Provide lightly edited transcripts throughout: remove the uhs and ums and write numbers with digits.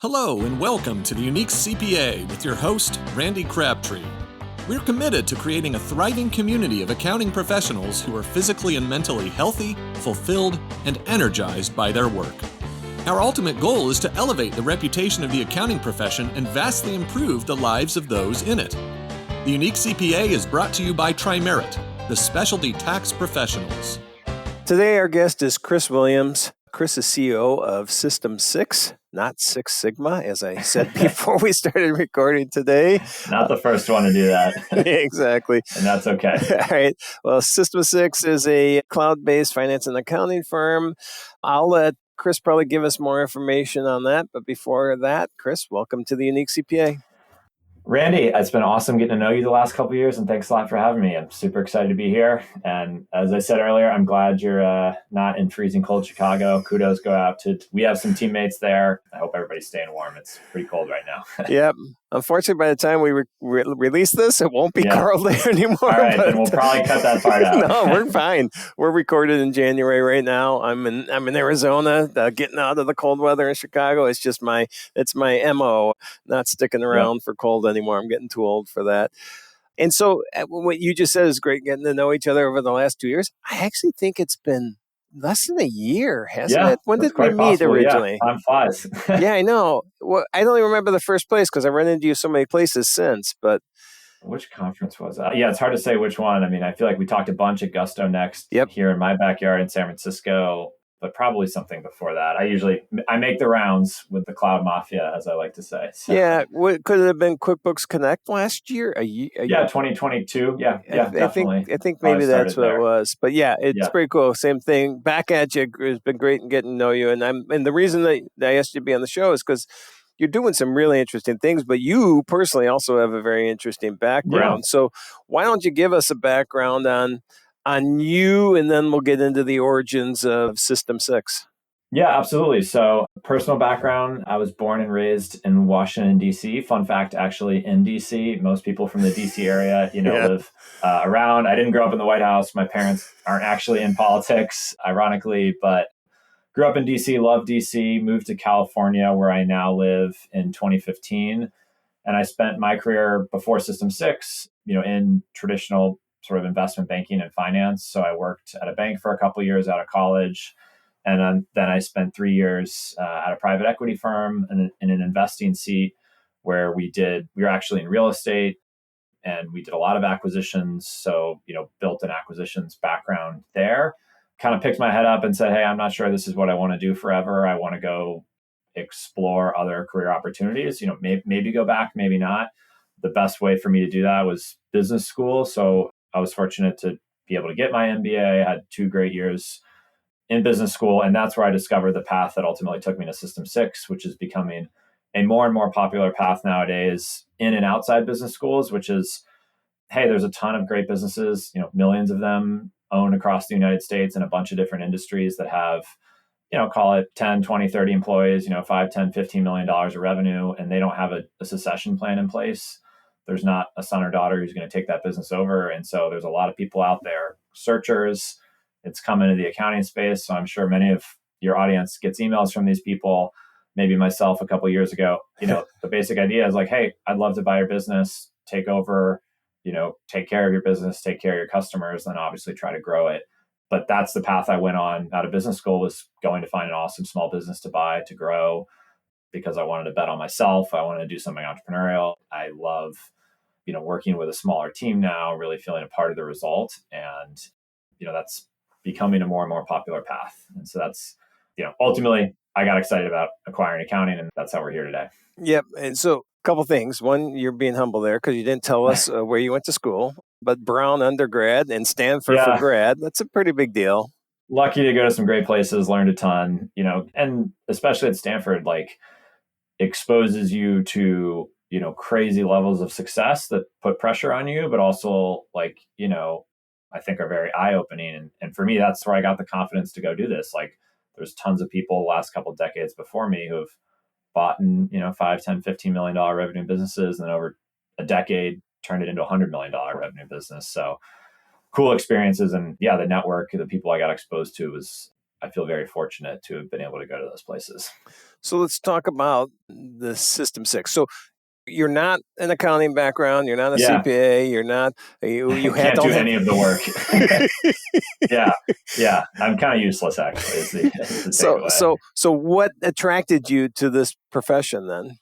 Hello and welcome to the Unique CPA with your host, Randy Crabtree. We're committed to creating a thriving community of accounting professionals who are physically and mentally healthy, fulfilled, and energized by their work. Our ultimate goal is to elevate the reputation of the accounting profession and vastly improve the lives of those in it. The Unique CPA is brought to you by Tri-Merit, the specialty tax professionals. Today, our guest is Chris Williams. Chris is CEO of System 6, not Six Sigma, as I said before we started recording today. Not the first one to do that. Exactly. And that's okay. All right. Well, System 6 is a cloud-based finance and accounting firm. I'll let Chris probably give us more information on that. But before that, Chris, welcome to the Unique CPA. Randy, it's been awesome getting to know you the last couple of years, and thanks a lot for having me. I'm super excited to be here. And as I said earlier, I'm glad you're not in freezing cold Chicago. Kudos go out to, we have some teammates there. I hope everybody's staying warm. It's pretty cold right now. Yep. Unfortunately, by the time we release this, it won't be cold there anymore. All right, then we'll probably cut that part out. No, we're fine. We're recorded in January right now. I'm in Arizona, getting out of the cold weather in Chicago. It's my MO, not sticking around for cold anymore. I'm getting too old for that. And so what you just said is great, getting to know each other over the last 2 years. I actually think it's been less than a year, hasn't it? When did we meet originally? Yeah, time flies. Yeah, I know. Well, I don't even remember the first place because I run into you so many places since. But which conference was that? Yeah, it's hard to say which one. I mean, I feel like we talked a bunch at Gusto Next here in my backyard in San Francisco, but probably something before that. I make the rounds with the Cloud Mafia, as I like to say. So. Yeah, could it have been QuickBooks Connect last year? Yeah, 2022. Yeah, definitely. I think maybe that's what it was. But yeah, it's pretty cool. Same thing. Back at you. It's been great getting to know you. And the reason that I asked you to be on the show is because you're doing some really interesting things, but you personally also have a very interesting background. Yeah. So why don't you give us a background on you, and then we'll get into the origins of System 6. Yeah, absolutely. So personal background, I was born and raised in Washington, D.C. Fun fact, actually in D.C. Most people from the D.C. area, live around. I didn't grow up in the White House. My parents aren't actually in politics, ironically, but grew up in D.C., loved D.C., moved to California, where I now live in 2015. And I spent my career before System 6, in traditional sort of investment banking and finance. So I worked at a bank for a couple of years out of college. And then I spent 3 years at a private equity firm in an investing seat where we were actually in real estate and we did a lot of acquisitions. So, built an acquisitions background there, kind of picked my head up and said, hey, I'm not sure this is what I want to do forever. I want to go explore other career opportunities, maybe go back, maybe not. The best way for me to do that was business school. So I was fortunate to be able to get my MBA. I had 2 great years in business school. And that's where I discovered the path that ultimately took me to System 6, which is becoming a more and more popular path nowadays in and outside business schools, which is, hey, there's a ton of great businesses, millions of them owned across the United States in a bunch of different industries that have, call it 10, 20, 30 employees, $5, 10, $15 million of revenue, and they don't have a succession plan in place. There's not a son or daughter who's going to take that business over. And so there's a lot of people out there, searchers. It's come into the accounting space. So I'm sure many of your audience gets emails from these people, maybe myself a couple of years ago. The basic idea is like, hey, I'd love to buy your business, take over, take care of your business, take care of your customers, then obviously try to grow it. But that's the path I went on out of business school, was going to find an awesome small business to buy, to grow, because I wanted to bet on myself. I wanted to do something entrepreneurial. I love, working with a smaller team now, really feeling a part of the result. And, that's becoming a more and more popular path. And so that's, ultimately I got excited about acquiring accounting, and that's how we're here today. Yep. And so a couple things. One, you're being humble there because you didn't tell us where you went to school, but Brown undergrad and Stanford for grad. That's a pretty big deal. Lucky to go to some great places, learned a ton, and especially at Stanford, exposes you to, crazy levels of success that put pressure on you, but also I think are very eye-opening. And for me, that's where I got the confidence to go do this. There's tons of people the last couple of decades before me who have bought in, $5, 10, $15 million revenue businesses, and then over a decade turned it into a $100 million revenue business. So cool experiences. And the network, the people I got exposed to was I feel very fortunate to have been able to go to those places. So let's talk about the System 6. So you're not an accounting background, you're not a Yeah. CPA, you're not, you Can't don't do have any of the work. Yeah. Yeah. I'm kind of useless, actually, is the takeaway. So what attracted you to this profession then?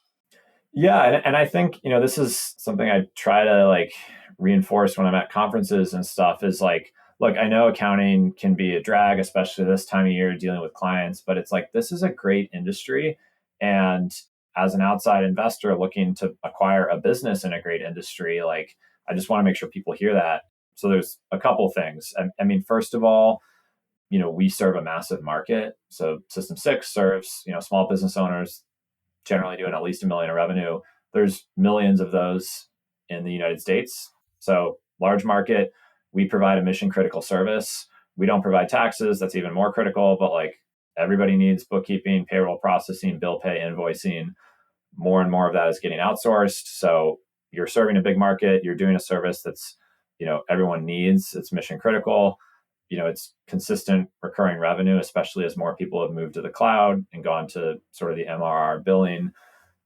Yeah. And I think, this is something I try to like reinforce when I'm at conferences and stuff is like, look, I know accounting can be a drag, especially this time of year dealing with clients, but it's like, this is a great industry. And as an outside investor looking to acquire a business in a great industry, like, I just want to make sure people hear that. So there's a couple things. I mean, first of all, we serve a massive market. So System 6 serves, small business owners generally doing at least $1 million in revenue. There's millions of those in the United States. So large market, we provide a mission critical service. We don't provide taxes. That's even more critical, but like everybody needs bookkeeping, payroll processing, bill pay, invoicing. More and more of that is getting outsourced. So you're serving a big market. You're doing a service that's, everyone needs. It's mission critical. It's consistent recurring revenue, especially as more people have moved to the cloud and gone to sort of the MRR billing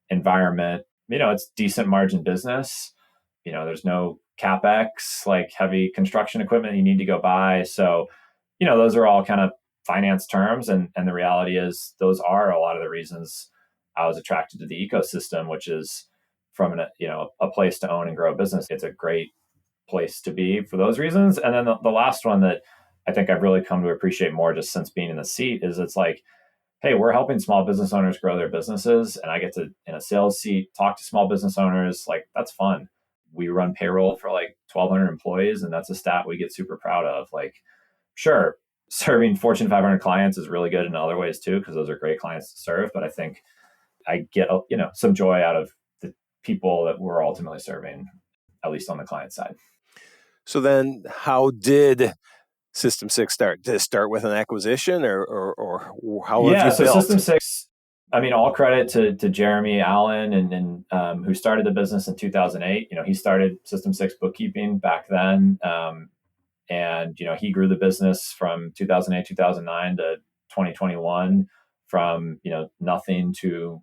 environment. It's decent margin business. There's no CapEx, like heavy construction equipment you need to go buy. So, those are all kind of finance terms. And the reality is those are a lot of the reasons I was attracted to the ecosystem, which is from a place to own and grow a business. It's a great place to be for those reasons. And then the last one that I think I've really come to appreciate more just since being in the seat is it's like, hey, we're helping small business owners grow their businesses. And I get to, in a sales seat, talk to small business owners. Like, that's fun. We run payroll for like 1,200 employees, and that's a stat we get super proud of. Like, sure, serving Fortune 500 clients is really good in other ways too, because those are great clients to serve. But I think I get, some joy out of the people that we're ultimately serving, at least on the client side. So then how did System 6 start? Did it start with an acquisition or how have you so built? System 6, I mean, all credit to Jeremy Allen and who started the business in 2008. He started System 6 bookkeeping back then. And, he grew the business from 2008, 2009 to 2021 from, nothing to,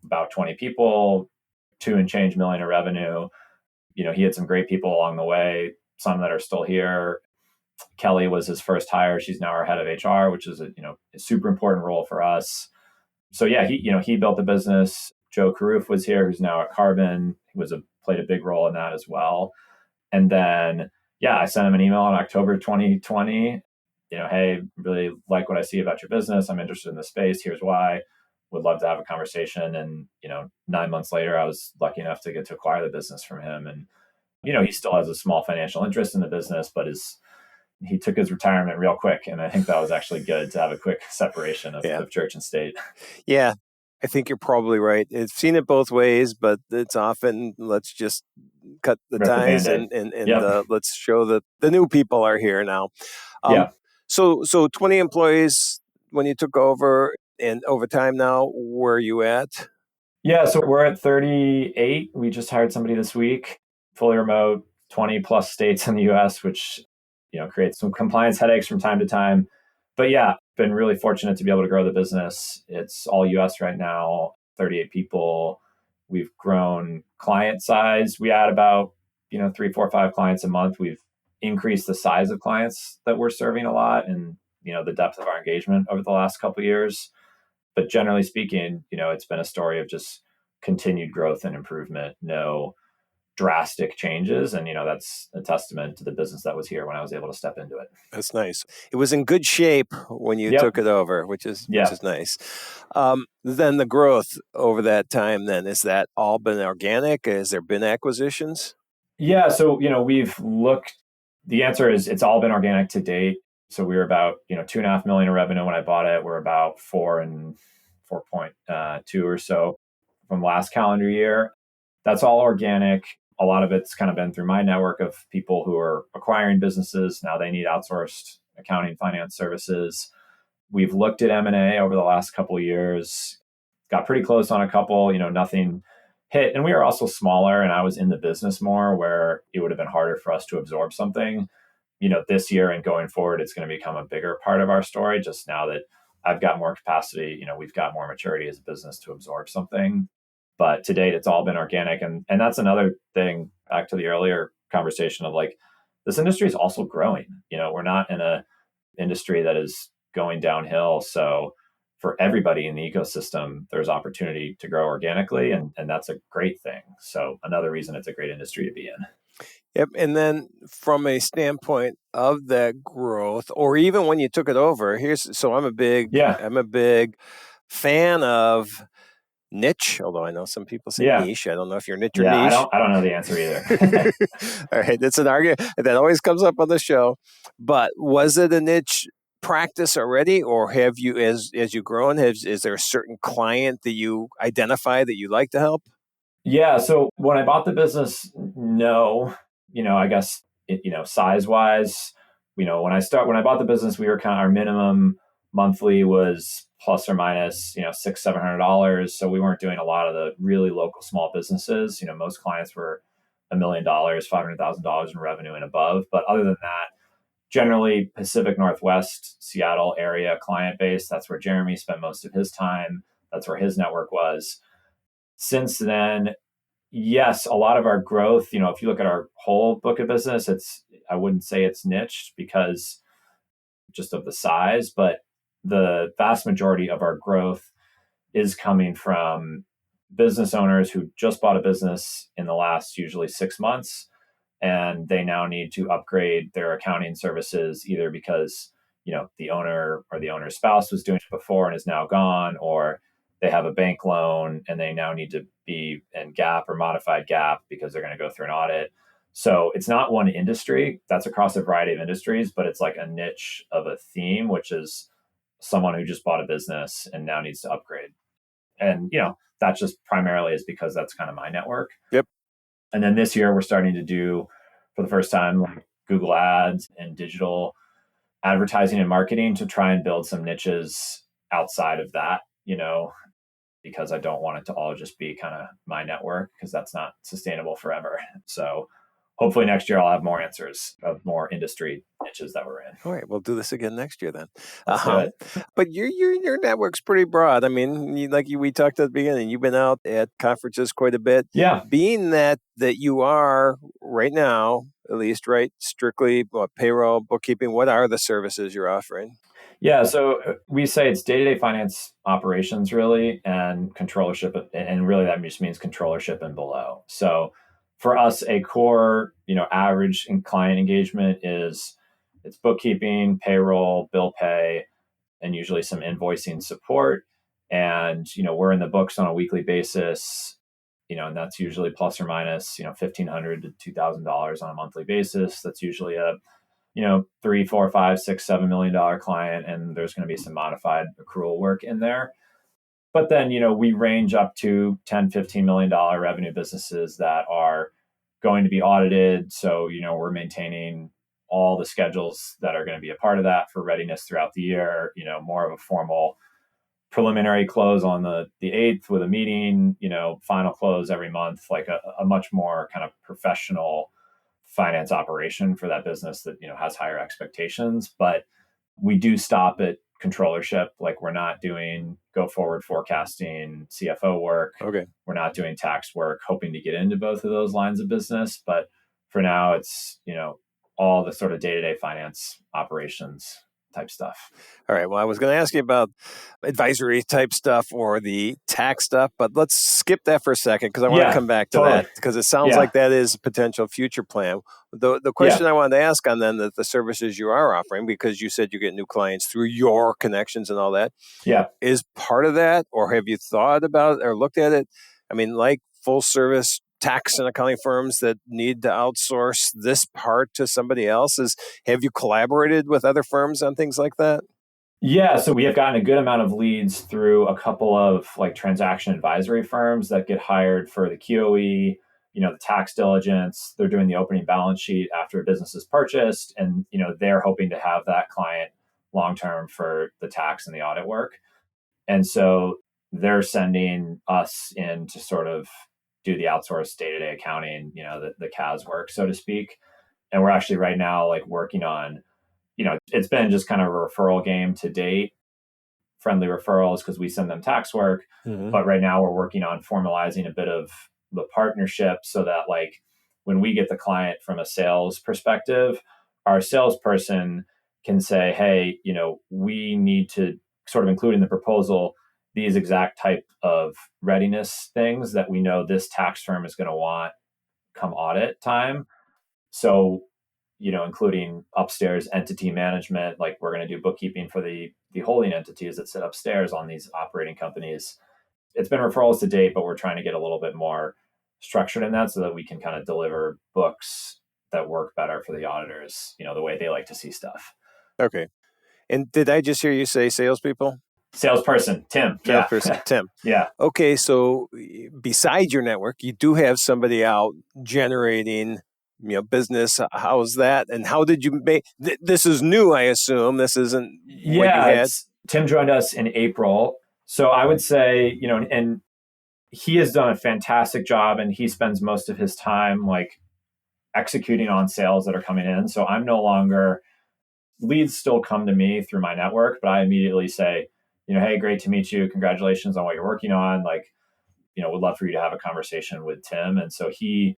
about 20 people, 2 and change million in revenue. He had some great people along the way, some that are still here. Kelly was his first hire. She's now our head of HR, which is a super important role for us. So yeah, he built the business. Joe Caroof was here, who's now at Carbon. He played a big role in that as well. And then I sent him an email in October 2020. Hey, really like what I see about your business. I'm interested in the space. Here's why. Would love to have a conversation. And 9 months later, I was lucky enough to get to acquire the business from him. And he still has a small financial interest in the business, but he took his retirement real quick. And I think that was actually good to have a quick separation of church and state. Yeah, I think you're probably right. I've seen it both ways, but it's often let's just cut the ties and let's show that the new people are here now. So 20 employees when you took over, and over time now, where are you at? Yeah, so we're at 38. We just hired somebody this week, fully remote, 20 plus states in the US, which creates some compliance headaches from time to time. But been really fortunate to be able to grow the business. It's all US right now, 38 people. We've grown client size. We add about 3, 4, 5 clients a month. We've increased the size of clients that we're serving a lot, and the depth of our engagement over the last couple of years. But generally speaking, it's been a story of just continued growth and improvement. No drastic changes, and that's a testament to the business that was here when I was able to step into it. That's nice. It was in good shape when you took it over, which is nice. Then the growth over that time, then, is that all been organic? Has there been acquisitions? Yeah, so we've looked. The answer is it's all been organic to date. So we were about 2.5 million in revenue when I bought it. We're about 4.2 or so from last calendar year. That's all organic. A lot of it's kind of been through my network of people who are acquiring businesses. Now they need outsourced accounting, finance services. We've looked at M&A over the last couple of years, got pretty close on a couple, nothing hit. And we were also smaller, and I was in the business more, where it would have been harder for us to absorb something. this year and going forward, it's going to become a bigger part of our story. Just now that I've got more capacity, we've got more maturity as a business to absorb something. But to date, it's all been organic. And that's another thing, back to the earlier conversation of like, this industry is also growing. We're not in a industry that is going downhill. So for everybody in the ecosystem, there's opportunity to grow organically. And that's a great thing. So another reason it's a great industry to be in. Yep. And then from a standpoint of that growth, or even when you took it over, I'm a big fan of niche, although I know some people say niche. I don't know if you're niche or niche. I don't know the answer either. All right. That's an argument that always comes up on the show. But was it a niche practice already, or have you, as you've grown, is there a certain client that you identify that you like to help? Yeah. So when I bought the business, no, I guess, size wise, when I bought the business, we were our minimum monthly was plus or minus, $600-700. So we weren't doing a lot of the really local small businesses. Most clients were $1 million, $500,000 in revenue and above. But other than that, generally Pacific Northwest, Seattle area client base. That's where Jeremy spent most of his time. That's where his network was. Since then, yes, a lot of our growth, if you look at our whole book of business, I wouldn't say it's niched because just of the size, but the vast majority of our growth is coming from business owners who just bought a business in the last usually 6 months, and they now need to upgrade their accounting services either because the owner or the owner's spouse was doing it before and is now gone, or they have a bank loan and they now need to be in GAAP or modified GAAP because they're going to go through an audit. So it's not one industry. That's across a variety of industries, but it's like a niche of a theme, which is someone who just bought a business and now needs to upgrade. And, that just primarily is because that's kind of my network. Yep. And then this year we're starting to do, for the first time, like Google Ads and digital advertising and marketing to try and build some niches outside of that, because I don't want it to all just be kind of my network, because that's not sustainable forever. So hopefully next year I'll have more answers of more industry niches that we're in. All right, we'll do this again next year then. Let's do it. But your network's pretty broad. I mean, we talked at the beginning, you've been out at conferences quite a bit. Yeah. Being that you are right now, at least, right, strictly payroll, bookkeeping, what are the services you're offering? Yeah, so we say it's day-to-day finance operations, really, and controllership, and really that just means controllership and below. So for us, a core, average client engagement is it's bookkeeping, payroll, bill pay, and usually some invoicing support. And we're in the books on a weekly basis, and that's usually plus or minus $1,500 to $2,000 on a monthly basis. That's usually a $3, $4, $5, $6, $7 million client, and there's going to be some modified accrual work in there. But then, we range up to $10, $15 million revenue businesses that are going to be audited. So, we're maintaining all the schedules that are going to be a part of that for readiness throughout the year, more of a formal preliminary close on the 8th with a meeting, final close every month, like a much more kind of professional finance operation for that business that has higher expectations. But we do stop at controllership. Like, we're not doing go forward forecasting, CFO work. Okay. We're not doing tax work, hoping to get into both of those lines of business. But for now, it's all the sort of day-to-day finance operations type stuff. All right. Well, I was going to ask you about advisory type stuff or the tax stuff, but let's skip that for a second because I want to come back to that because it sounds like that is a potential future plan. The question I wanted to ask on then the services you are offering, because you said you get new clients through your connections and all that, is part of that, or have you thought about or looked at it? I mean, like full service tax and accounting firms that need to outsource this part to somebody else? Have you collaborated with other firms on things like that? Yeah, so we have gotten a good amount of leads through a couple of like transaction advisory firms that get hired for the QOE, the tax diligence. They're doing the opening balance sheet after a business is purchased, and they're hoping to have that client long term for the tax and the audit work. And so they're sending us in to sort of do the outsourced day-to-day accounting, the CAS work, so to speak. And we're actually right now like working on, it's been just kind of a referral game to date, friendly referrals because we send them tax work. Mm-hmm. But right now we're working on formalizing a bit of the partnership so that like when we get the client from a sales perspective, our salesperson can say, hey, we need to sort of include in the proposal these exact type of readiness things that we know this tax firm is going to want come audit time. So, including upstairs entity management, like we're going to do bookkeeping for the holding entities that sit upstairs on these operating companies. It's been referrals to date, but we're trying to get a little bit more structured in that so that we can kind of deliver books that work better for the auditors, the way they like to see stuff. Okay. And did I just hear you say salespeople? Salesperson, Tim. Salesperson, Tim. Yeah. Okay, so besides your network, you do have somebody out generating, business. How's that? And how did you make? This is new, I assume. This isn't what you had. Tim joined us in April, so I would say, and he has done a fantastic job, and he spends most of his time like executing on sales that are coming in. So I'm no longer, leads still come to me through my network, but I immediately say, hey, great to meet you. Congratulations on what you're working on. Like, would love for you to have a conversation with Tim. And so he,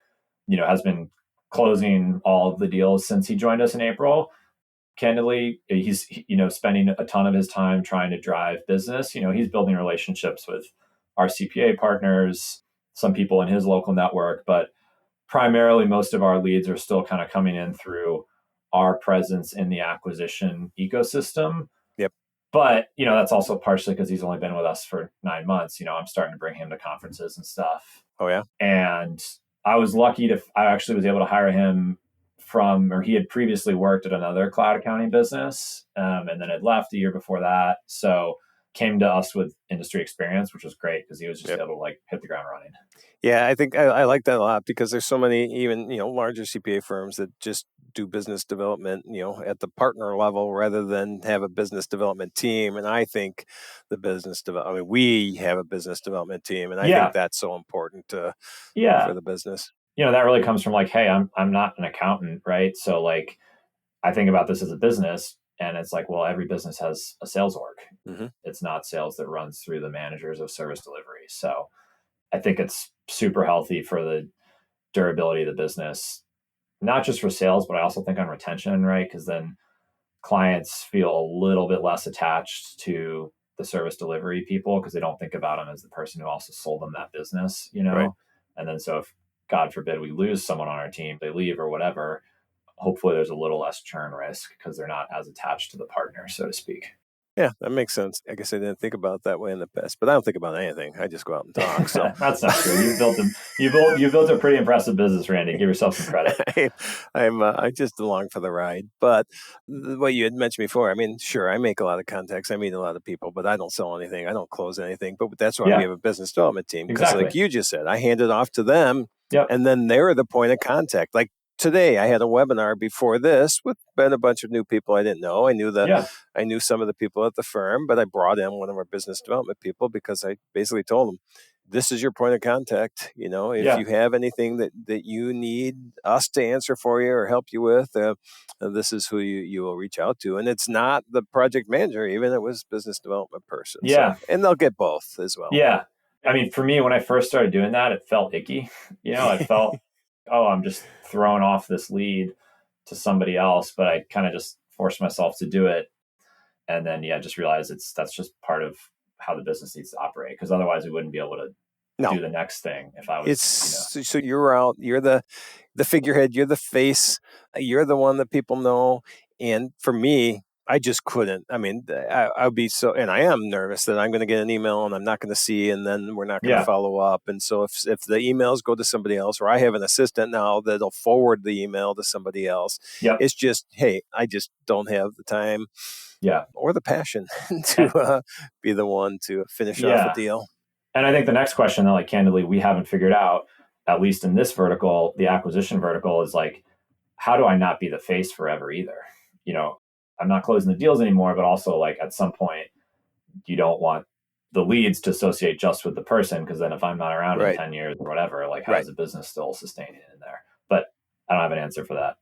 has been closing all of the deals since he joined us in April. Candidly, he's, spending a ton of his time trying to drive business. He's building relationships with our CPA partners, some people in his local network, but primarily most of our leads are still kind of coming in through our presence in the acquisition ecosystem. Yep. But, that's also partially because he's only been with us for 9 months. I'm starting to bring him to conferences and stuff. Oh, yeah. And I was lucky I actually was able to hire him he had previously worked at another cloud accounting business and then had left a year before that. So came to us with industry experience, which was great because he was just able to like hit the ground running. Yeah, I think I like that a lot because there's so many even, larger CPA firms that just do business development, at the partner level rather than have a business development team. And I think we have a business development team, and I think that's so important for the business. That really comes from like, hey, I'm not an accountant, right? So like, I think about this as a business, and it's like, well, every business has a sales org. Mm-hmm. It's not sales that runs through the managers of service delivery. So I think it's super healthy for the durability of the business, not just for sales, but I also think on retention, right? Because then clients feel a little bit less attached to the service delivery people because they don't think about them as the person who also sold them that business, Right. And then so if God forbid we lose someone on our team, they leave or whatever, hopefully there's a little less churn risk because they're not as attached to the partner, so to speak. Yeah, that makes sense. I guess I didn't think about it that way in the past, but I don't think about anything. I just go out and talk. So that's not true. You built a pretty impressive business, Randy. Give yourself some credit. I just along for the ride. But what you had mentioned before, I mean, sure, I make a lot of contacts. I meet a lot of people, but I don't sell anything. I don't close anything. But that's why we have a business development team. Because like you just said, I hand it off to them, and then they're the point of contact. Like today, I had a webinar before this with a bunch of new people I didn't know. I knew some of the people at the firm, but I brought in one of our business development people because I basically told them, this is your point of contact. If you have anything that you need us to answer for you or help you with, this is who you will reach out to. And it's not the project manager, even it was business development person. Yeah. So, and they'll get both as well. Yeah. I mean, for me, when I first started doing that, it felt icky. I felt, I'm just throwing off this lead to somebody else, but I kind of just forced myself to do it. And then, just realized that's just part of how the business needs to operate. Because otherwise we wouldn't be able to do the next thing if I was, So you're out, you're the figurehead, you're the face, you're the one that people know. And for me, I just couldn't. I mean, I'd be and I am nervous that I'm going to get an email and I'm not going to see, and then we're not going to follow up. And so if the emails go to somebody else, or I have an assistant now that'll forward the email to somebody else, it's just, hey, I just don't have the time, or the passion to be the one to finish off a deal. And I think the next question that, like, candidly, we haven't figured out, at least in this vertical, the acquisition vertical, is like, how do I not be the face forever either? I'm not closing the deals anymore, but also like at some point you don't want the leads to associate just with the person. Because then if I'm not around in 10 years or whatever, like how does the business still sustain it in there? But I don't have an answer for that.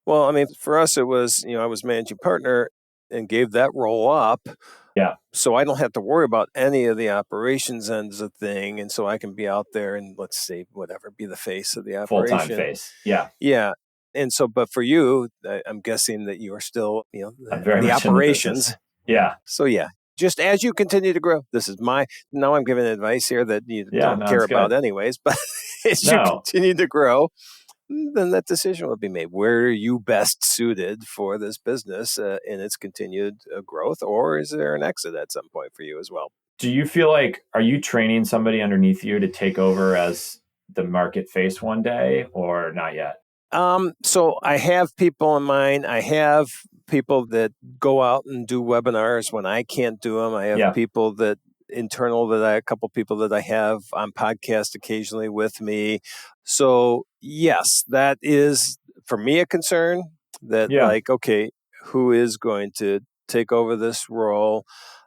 Well, I mean, for us, it was, I was managing partner and gave that role up. Yeah. So I don't have to worry about any of the operations ends of thing. And so I can be out there and, let's say, whatever, be the face of the Full-time operation. face. Yeah. Yeah. And so, but for you, I'm guessing that you are still, I'm very the much in the operations. business. Yeah. So yeah, just as you continue to grow, now I'm giving advice here that you don't No, care it's about good. anyways, but as you No. continue to grow, then that decision will be made. Where are you best suited for this business in its continued growth, or is there an exit at some point for you as well? Do you feel like, are you training somebody underneath you to take over as the market face one day, or not yet? So I have people in mind. I have people that go out and do webinars when I can't do them. I have Yeah. people that a couple people that I have on podcast occasionally with me. So yes, that is for me a concern that Yeah. okay, who is going to take over this role?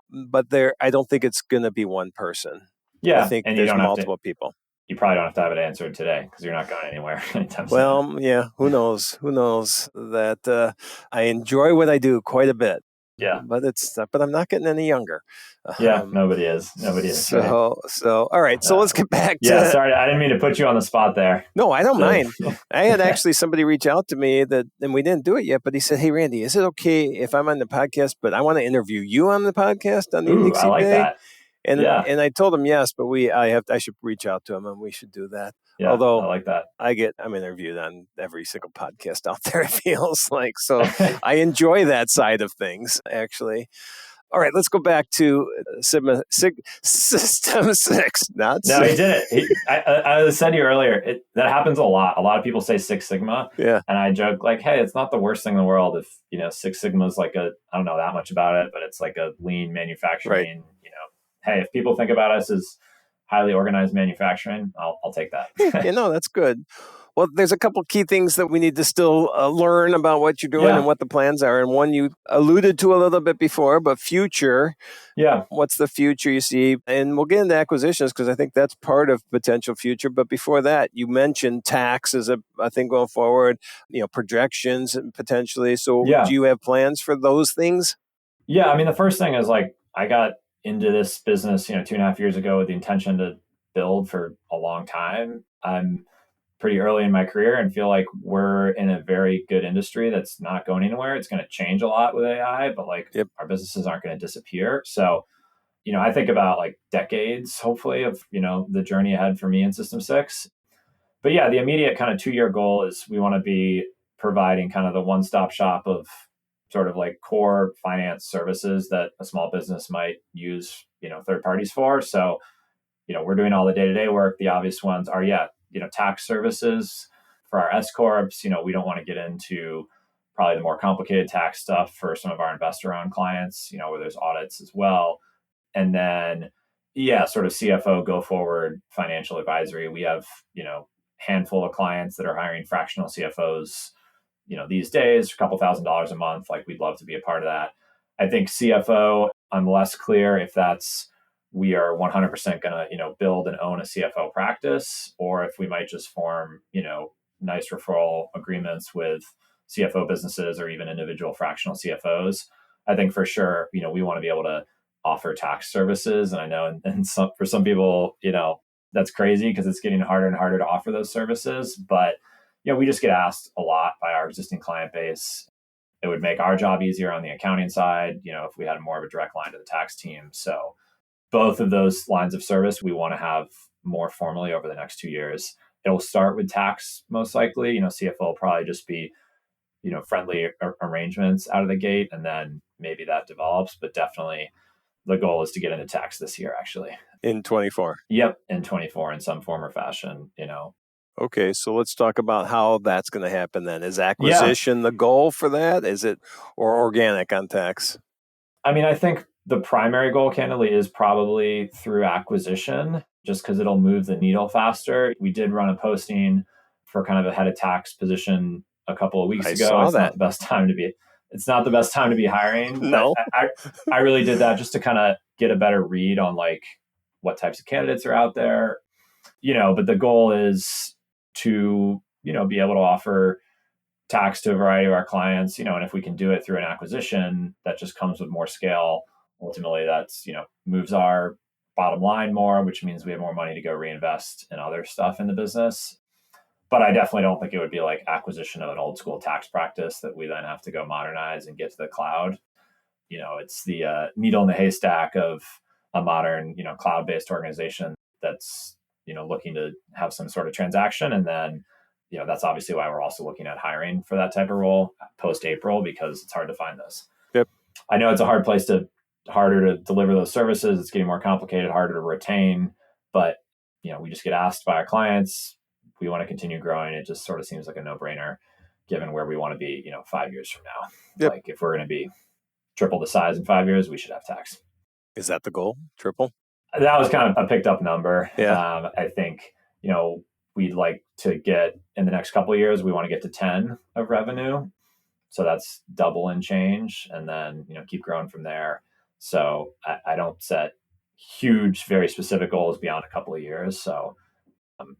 But I don't think it's going to be one person. I Yeah. think And there's multiple people. you probably don't have to have it answered today because you're not going anywhere anytime soon. Well, yeah, who knows? Who knows that I enjoy what I do quite a bit. Yeah. But I'm not getting any younger. Yeah. Nobody is. Nobody is. Right? So all right. So let's get back to. Yeah. Sorry, I didn't mean to put you on the spot there. No, I don't mind. I had actually somebody reach out to me and we didn't do it yet, but he said, "Hey, Randy, is it okay if I'm on the podcast, but I want to interview you on the podcast on the Unique CPA?" I like that. And I told him yes, but I should reach out to him and we should do that. Yeah, although I like that. I'm interviewed on every single podcast out there, it feels like. So I enjoy that side of things, actually. All right, let's go back to System 6. No, he did it. I said to you earlier, that happens a lot. A lot of people say Six Sigma. Yeah. And I joke like, hey, it's not the worst thing in the world if, Six Sigma is like I don't know that much about it, but it's like a lean manufacturing, hey, if people think about us as highly organized manufacturing, I'll take that. That's good. Well, there's a couple key things that we need to still learn about what you're doing and what the plans are. And one you alluded to a little bit before, but future. Yeah. What's the future you see? And we'll get into acquisitions because I think that's part of potential future. But before that, you mentioned tax as a thing going forward, projections potentially. So do you have plans for those things? Yeah. I mean, the first thing is I got into this business, 2.5 years ago with the intention to build for a long time. I'm pretty early in my career and feel like we're in a very good industry that's not going anywhere. It's going to change a lot with AI, but our businesses aren't going to disappear. So, I think about decades, hopefully, of, the journey ahead for me in System 6. But yeah, the immediate kind of 2-year goal is we want to be providing kind of the one-stop shop of sort of core finance services that a small business might use, third parties for. So, we're doing all the day-to-day work. The obvious ones are, tax services for our S corps. We don't want to get into probably the more complicated tax stuff for some of our investor-owned clients, where there's audits as well. And then, sort of CFO go forward financial advisory. We have, handful of clients that are hiring fractional CFOs, these days, a couple $1,000s a month. We'd love to be a part of that. I think CFO, I'm less clear if we are 100% going to, build and own a CFO practice, or if we might just form, nice referral agreements with CFO businesses or even individual fractional CFOs. I think for sure, we want to be able to offer tax services. And I know for some people, that's crazy because it's getting harder and harder to offer those services. But, we just get asked a lot by our existing client base. It would make our job easier on the accounting side, if we had more of a direct line to the tax team. So both of those lines of service we want to have more formally over the next 2 years. It'll start with tax, most likely. CFO will probably just be, friendly arrangements out of the gate, and then maybe that develops. But definitely the goal is to get into tax this year, actually. In 24. Yep, in 24 in some form or fashion, Okay, so let's talk about how that's going to happen then. Is acquisition the goal for that? Is it or organic on tax? I mean, I think the primary goal, candidly, is probably through acquisition, just because it'll move the needle faster. We did run a posting for kind of a head of tax position a couple of weeks ago. It's not the best time to be. It's not the best time to be hiring. No, I really did that just to kind of get a better read on what types of candidates are out there, But the goal is to be able to offer tax to a variety of our clients, and if we can do it through an acquisition that just comes with more scale, ultimately that's, moves our bottom line more, which means we have more money to go reinvest in other stuff in the business. But I definitely don't think it would be like acquisition of an old school tax practice that we then have to go modernize and get to the cloud. It's the needle in the haystack of a modern, cloud-based organization that's, looking to have some sort of transaction. And then, that's obviously why we're also looking at hiring for that type of role post-April, because it's hard to find those. Yep. I know it's a harder to deliver those services. It's getting more complicated, harder to retain, but, we just get asked by our clients. We want to continue growing. It just sort of seems like a no-brainer given where we want to be, 5 years from now. Yep. Like if we're going to be triple the size in 5 years, we should have tax. Is that the goal? Triple? That was kind of a picked up number. Yeah. I think, we'd like to get in the next couple of years, we want to get to 10 of revenue. So that's double and change, and then, keep growing from there. So I don't set huge, very specific goals beyond a couple of years. So,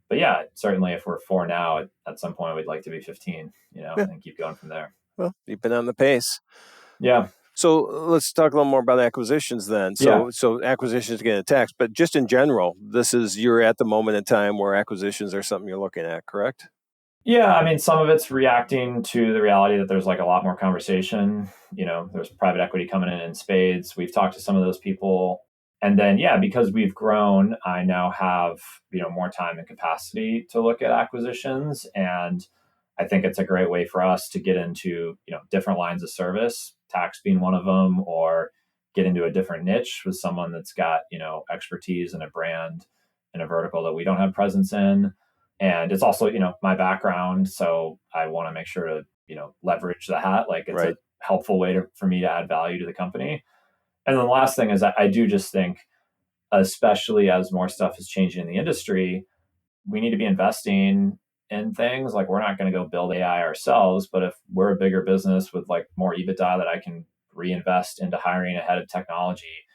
but yeah, certainly if we're 4 now, at some point we'd like to be 15, and keep going from there. Well, you've been on the pace. Yeah. So let's talk a little more about acquisitions then. So acquisitions get a tax, but just in general, you're at the moment in time where acquisitions are something you're looking at, correct? Yeah, I mean, some of it's reacting to the reality that there's like a lot more conversation. There's private equity coming in spades. We've talked to some of those people. And then, because we've grown, I now have, more time and capacity to look at acquisitions. And I think it's a great way for us to get into, different lines of service, tax being one of them, or get into a different niche with someone that's got, expertise in a brand in a vertical that we don't have presence in. And it's also, my background. So I want to make sure to, leverage that. Like it's right. a helpful way for me to add value to the company. And then the last thing is I do just think, especially as more stuff is changing in the industry, we need to be investing in things. Like we're not going to go build AI ourselves, but if we're a bigger business with like more EBITDA that I can reinvest into hiring a head of technology,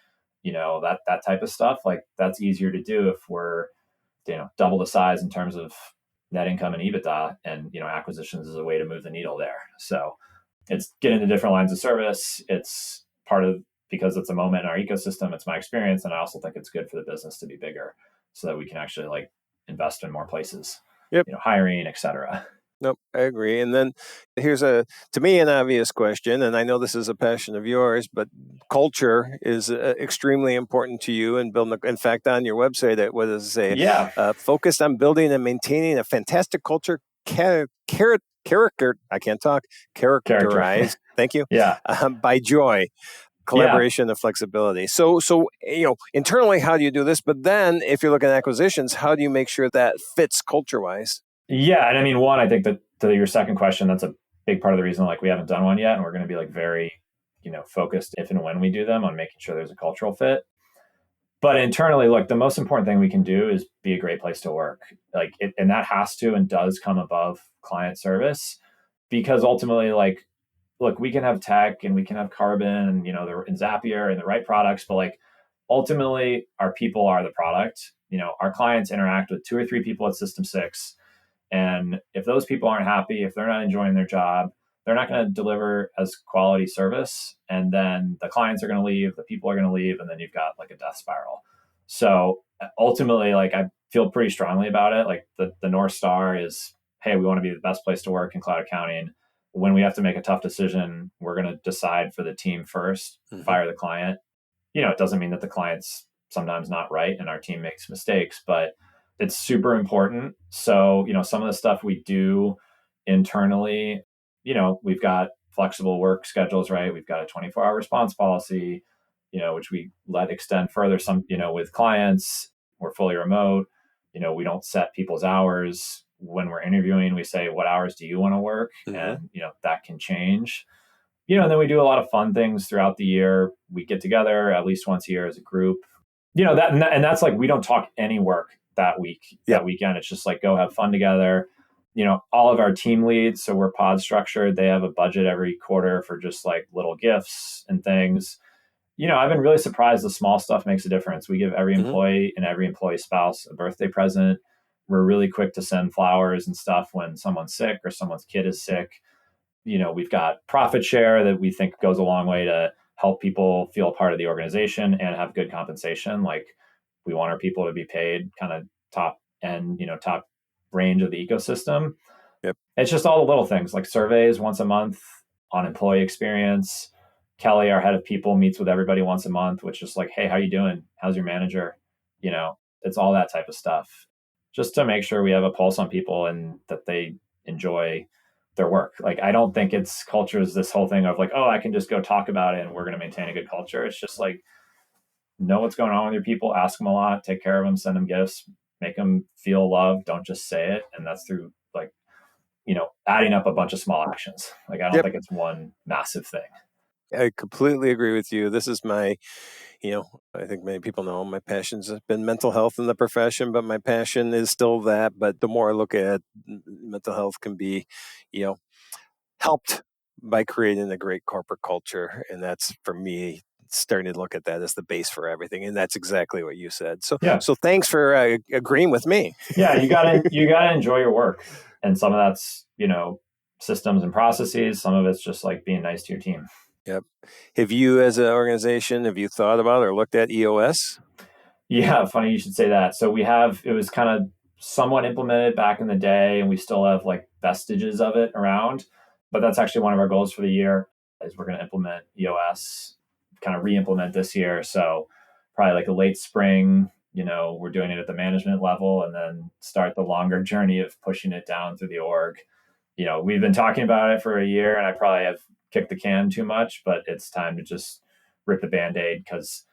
that type of stuff, like that's easier to do if we're, double the size in terms of net income and EBITDA, and, acquisitions is a way to move the needle there. So it's get into different lines of service. It's part of, because it's a moment in our ecosystem, it's my experience. And I also think it's good for the business to be bigger so that we can actually like invest in more places, hiring, et cetera. Nope, I agree. And then here's to me, an obvious question, and I know this is a passion of yours, but culture is extremely important to you and building. In fact, on your website, what does it say? Yeah. Focused on building and maintaining a fantastic culture, I can't talk, characterized. Thank you. Yeah. By joy, collaboration, and flexibility. So internally, how do you do this? But then, if you're looking at acquisitions, how do you make sure that fits culture-wise? Yeah. And I mean, one, I think that to your second question, that's a big part of the reason like we haven't done one yet. And we're going to be like very, focused if and when we do them on making sure there's a cultural fit. But internally, look, the most important thing we can do is be a great place to work. And that has to and does come above client service, because ultimately, like, look, we can have tech and we can have carbon and, and Zapier and the right products, but like ultimately our people are the product. Our clients interact with 2 or 3 people at System 6. And if those people aren't happy, if they're not enjoying their job, they're not going to deliver as quality service. And then the clients are going to leave, the people are going to leave, and then you've got like a death spiral. So ultimately, like I feel pretty strongly about it. Like the North Star is, hey, we want to be the best place to work in cloud accounting. When we have to make a tough decision, we're going to decide for the team first, fire the client. It doesn't mean that the client's sometimes not right and our team makes mistakes, but it's super important. So, some of the stuff we do internally, we've got flexible work schedules, right? We've got a 24-hour response policy, which we let extend further. Some, with clients, we're fully remote. We don't set people's hours. When we're interviewing, we say, what hours do you want to work? And, that can change. And then we do a lot of fun things throughout the year. We get together at least once a year as a group. And that's like, we don't talk any work that week, that weekend. It's just like, go have fun together. All of our team leads, so we're pod structured. They have a budget every quarter for just like little gifts and things. I've been really surprised the small stuff makes a difference. We give every employee and every employee spouse a birthday present. We're really quick to send flowers and stuff when someone's sick or someone's kid is sick. we've got profit share that we think goes a long way to help people feel a part of the organization and have good compensation. Like we want our people to be paid kind of top end, top range of the ecosystem. Yep. It's just all the little things like surveys once a month on employee experience. Kelly, our head of people, meets with everybody once a month, which is like, hey, how you doing? How's your manager? It's all that type of stuff just to make sure we have a pulse on people and that they enjoy their work. Like, I don't think it's culture is this whole thing of like, oh, I can just go talk about it and we're going to maintain a good culture. It's just like, know what's going on with your people, ask them a lot, take care of them, send them gifts, make them feel loved. Don't just say it. And that's through like, adding up a bunch of small actions. Like, I don't think it's one massive thing. I completely agree with you. This is my, I think many people know my passions have been mental health in the profession, but my passion is still that. But the more I look at it, mental health can be, helped by creating a great corporate culture. And that's, for me, starting to look at that as the base for everything. And that's exactly what you said. So, so thanks for agreeing with me. Yeah, you gotta enjoy your work. And some of that's, systems and processes. Some of it's just like being nice to your team. Yep. Have you, as an organization, thought about or looked at EOS? Yeah, funny you should say that. So it was kind of somewhat implemented back in the day, and we still have like vestiges of it around. But that's actually one of our goals for the year is we're going to implement EOS, kind of re-implement this year. So probably like a late spring, we're doing it at the management level and then start the longer journey of pushing it down through the org. We've been talking about it for a year and I probably have kicked the can too much, but it's time to just rip the Band-Aid because,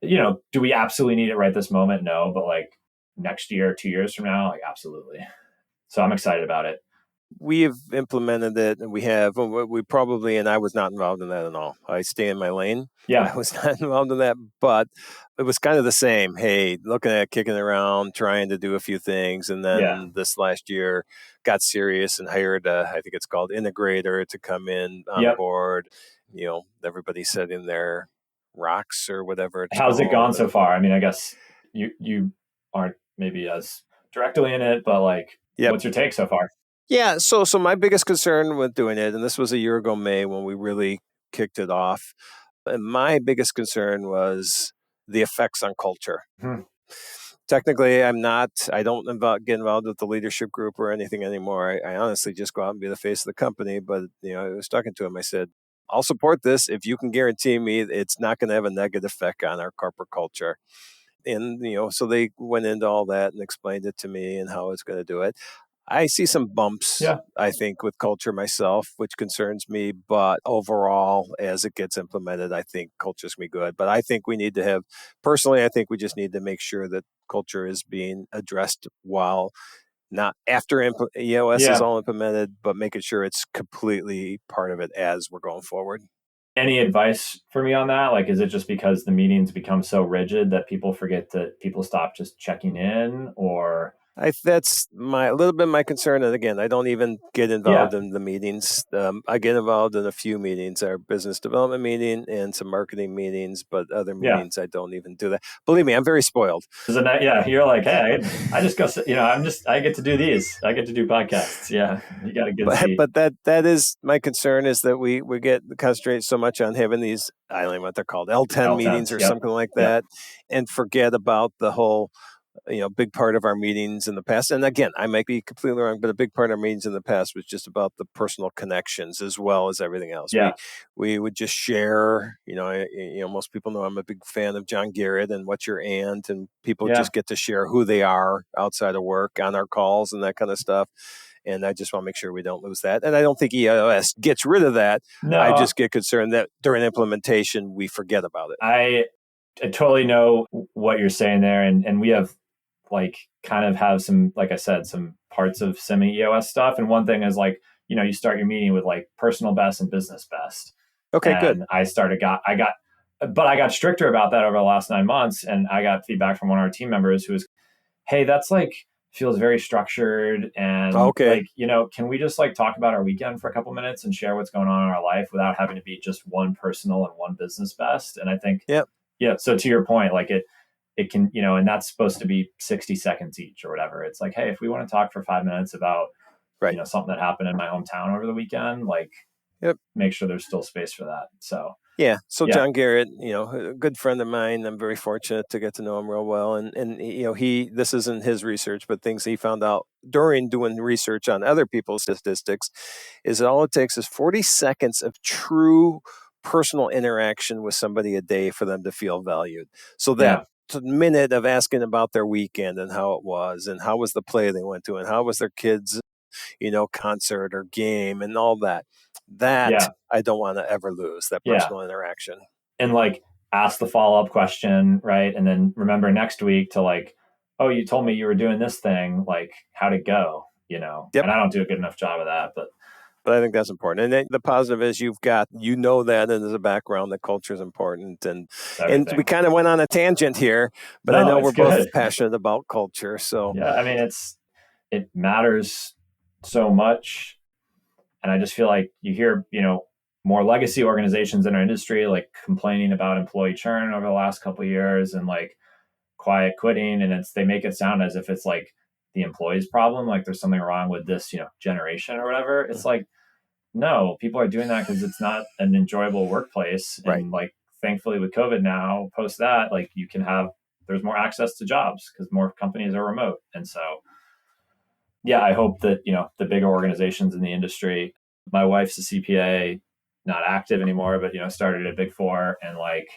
do we absolutely need it right this moment? No, but like next year, 2 years from now, like absolutely. So I'm excited about it. We've implemented it and we probably, and I was not involved in that at all. I stay in my lane. Yeah. I was not involved in that, but it was kind of the same. Hey, looking at kicking around, trying to do a few things. And then this last year got serious and hired I think it's called integrator to come in on board. Everybody's setting their rocks or whatever. How's it gone so far? I mean, I guess you aren't maybe as directly in it, but like, what's your take so far? Yeah, so my biggest concern with doing it, and this was a year ago May when we really kicked it off, and my biggest concern was the effects on culture. Technically, I don't get involved with the leadership group or anything anymore. I honestly just go out and be the face of the company. But, I was talking to him. I said, I'll support this if you can guarantee me it's not going to have a negative effect on our corporate culture. And, so they went into all that and explained it to me and how it's going to do it. I see some bumps, I think, with culture myself, which concerns me. But overall, as it gets implemented, I think culture's going to be good. But I think we need to have, personally, I think we just need to make sure that culture is being addressed while not after EOS is all implemented, but making sure it's completely part of it as we're going forward. Any advice for me on that? Like, is it just because the meetings become so rigid that people forget that people stop just checking in, or? That's a little bit my concern. And again, I don't even get involved in the meetings. I get involved in a few meetings, our business development meeting and some marketing meetings, but other meetings, I don't even do that. Believe me, I'm very spoiled. You're like, hey, I just go, I get to do these. I get to do podcasts. Yeah, you got a good seat. But that is my concern is that we get concentrate so much on having these, I don't know what they're called, L10 meetings or something like that, and forget about the whole big part of our meetings in the past. And again, I might be completely wrong, but a big part of our meetings in the past was just about the personal connections as well as everything else. Yeah. We would just share, most people know I'm a big fan of John Garrett and What's Your Aunt, and people just get to share who they are outside of work on our calls and that kind of stuff. And I just want to make sure we don't lose that. And I don't think EOS gets rid of that. No. I just get concerned that during implementation, we forget about it. I totally know what you're saying there. And we have like kind of have some, like I said, some parts of semi-EOS stuff. And one thing is like, you start your meeting with like personal best and business best. Okay, good. I got stricter about that over the last 9 months. And I got feedback from one of our team members who was, hey, that's like, feels very structured. And like, can we just like talk about our weekend for a couple minutes and share what's going on in our life without having to be just one personal and one business best? And I think, so to your point, like it can, and that's supposed to be 60 seconds each or whatever. It's like, hey, if we want to talk for 5 minutes about, something that happened in my hometown over the weekend, like Yep. make sure there's still space for that. So Yeah. So yeah, John Garrett, a good friend of mine. I'm very fortunate to get to know him real well. And this isn't his research, but things he found out during doing research on other people's statistics is that all it takes is 40 seconds of true personal interaction with somebody a day for them to feel valued. So that yeah, minute of asking about their weekend and how it was and how was the play they went to and how was their kids concert or game and all that. That yeah, I don't want to ever lose, that yeah. personal interaction. And like ask the follow-up question, right? And then remember next week to like, oh, you told me you were doing this thing, like how'd it go? Yep. And I don't do a good enough job of that, but I think that's important. And then the positive is that and as a background, that culture is important. And we everything. kind of went on a tangent here, but I No, know it's we're both good. passionate about culture. So Yeah, I mean, it matters so much. And I just feel like you hear, more legacy organizations in our industry like complaining about employee churn over the last couple of years and like quiet quitting, and they make it sound as if it's like the employee's problem, like there's something wrong with this, generation or whatever. It's like, no, people are doing that because it's not an enjoyable workplace. right. And like, thankfully with COVID now, post that, like there's more access to jobs because more companies are remote. And so, yeah, I hope that, the bigger organizations in the industry, my wife's a CPA, not active anymore, but, started at Big Four and like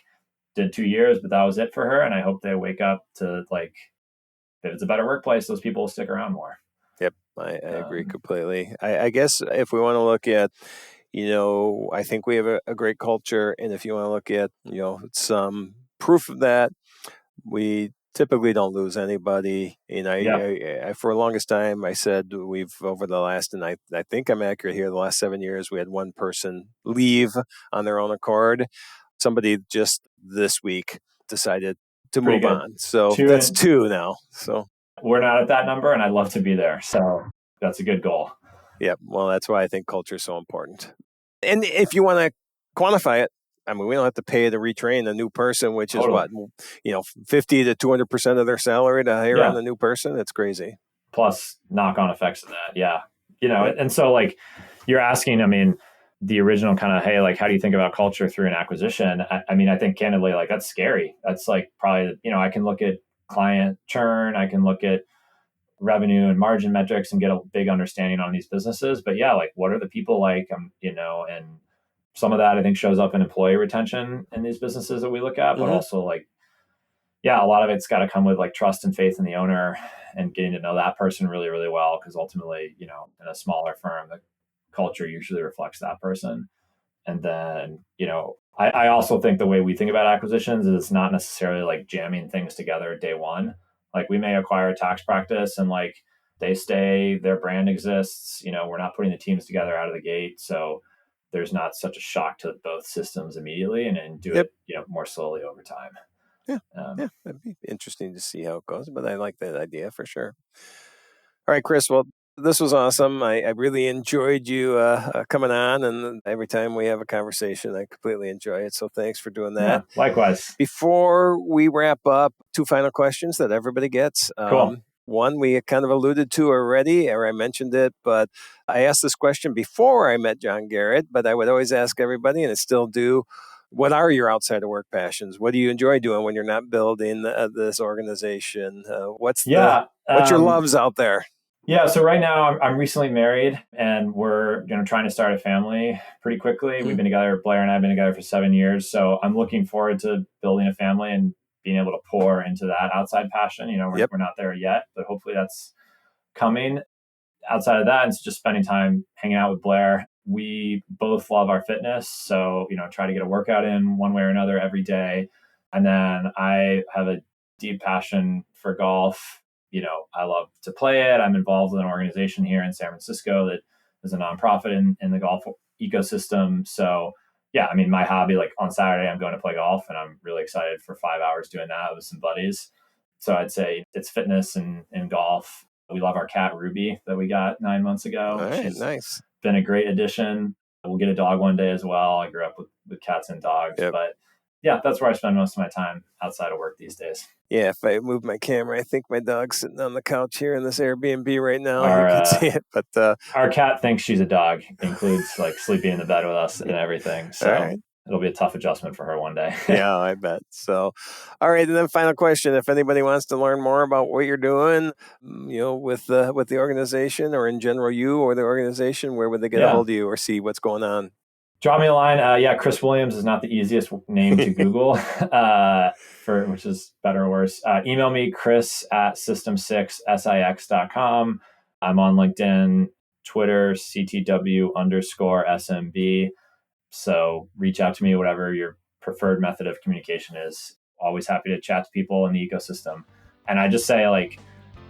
did 2 years, but that was it for her. And I hope they wake up to like, if it's a better workplace, those people will stick around more. Yep. I agree completely. I guess if we want to look at, I think we have a great culture. And if you want to look at, some proof of that, we typically don't lose anybody. And Yeah. I for the longest time, I said we've over the last, and I think I'm accurate here, the last 7 years, we had one person leave on their own accord. Somebody just this week decided to Pretty move good. on. So Two, that's and two now. So we're not at that number, and I'd love to be there. So that's a good goal. yeah, well, that's why I think culture is so important. And if you want to quantify it, I mean, we don't have to pay to retrain a new person, which is Totally. what, 50 to 200% of their salary to hire on Yeah. a new person. It's crazy. Plus knock on effects of that. Yeah. Yep. And so like you're asking, I mean, the original kind of, hey, like, how do you think about culture through an acquisition? I mean, I think candidly, like that's scary. That's like probably, I can look at client churn, I can look at revenue and margin metrics and get a big understanding on these businesses. But yeah, like what are the people like, and some of that I think shows up in employee retention in these businesses that we look at, but Mm-hmm. also like, yeah, a lot of it's got to come with like trust and faith in the owner and getting to know that person really, really well. Cause ultimately, in a smaller firm, the culture usually reflects that person. And then, I also think the way we think about acquisitions is it's not necessarily like jamming things together day one. Like we may acquire a tax practice and like they stay, their brand exists, we're not putting the teams together out of the gate. So there's not such a shock to both systems immediately and do Yep. it, more slowly over time. Yeah. Yeah. That'd be interesting to see how it goes, but I like that idea for sure. All right, Chris. Well, this was awesome. I really enjoyed you coming on, and every time we have a conversation, I completely enjoy it. So thanks for doing Yeah, that. likewise. Before we wrap up, two final questions that everybody gets. Cool. One we kind of alluded to already, or I mentioned it, but I asked this question before I met John Garrett, but I would always ask everybody, and I still do. What are your outside of work passions? What do you enjoy doing when you're not building this organization? Yeah. What's your loves out there? Yeah. So right now I'm recently married and we're, trying to start a family pretty quickly. We've been together, Blair and I have been together for 7 years. So I'm looking forward to building a family and being able to pour into that outside passion. Yep. We're not there yet, but hopefully that's coming. Outside of that, it's just spending time hanging out with Blair. We both love our fitness. So, try to get a workout in one way or another every day. And then I have a deep passion for golf. I love to play it. I'm involved with an organization here in San Francisco that is a nonprofit in the golf ecosystem. So, yeah, I mean, my hobby, like on Saturday, I'm going to play golf and I'm really excited for 5 hours doing that with some buddies. So I'd say it's fitness and golf. We love our cat Ruby that we got 9 months ago. All right, She's nice. been a great addition. We'll get a dog one day as well. I grew up with cats and dogs, Yep. but yeah, that's where I spend most of my time outside of work these days. Yeah, if I move my camera, I think my dog's sitting on the couch here in this Airbnb right now. Our, You can see it, but our cat thinks she's a dog, includes like sleeping in the bed with us and everything. So right. It'll be a tough adjustment for her one day. Yeah, I bet. So, all right. And then final question: if anybody wants to learn more about what you're doing, with the organization, or in general, you or the organization, where would they get a hold of you or see what's going on? Drop me a line. Chris Williams is not the easiest name to Google, which is better or worse. Email me, chris@system6six.com. I'm on LinkedIn, Twitter, CTW_SMB. So reach out to me, whatever your preferred method of communication is. Always happy to chat to people in the ecosystem. And I just say, like,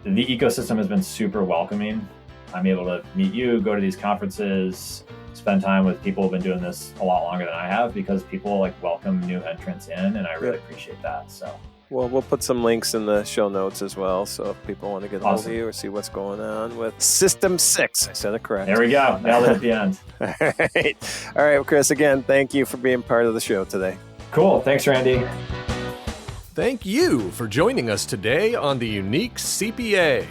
the ecosystem has been super welcoming. I'm able to meet you, go to these conferences, spend time with people who've been doing this a lot longer than I have, because people like welcome new entrants in, and I really appreciate that. So, well, we'll put some links in the show notes as well. So if people want to get a hold of you or see what's going on with System 6, I said it correct. There we go. Nailed it at the end. All right. All right. Well, Chris, again, thank you for being part of the show today. Cool. Thanks, Randy. Thank you for joining us today on the Unique CPA.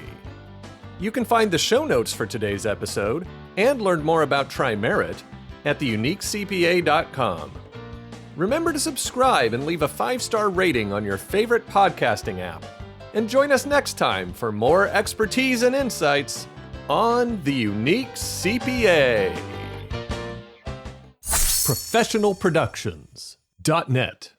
You can find the show notes for today's episode and learn more about TriMerit at theuniquecpa.com. Remember to subscribe and leave a 5-star rating on your favorite podcasting app. And join us next time for more expertise and insights on the Unique CPA. Professionalproductions.net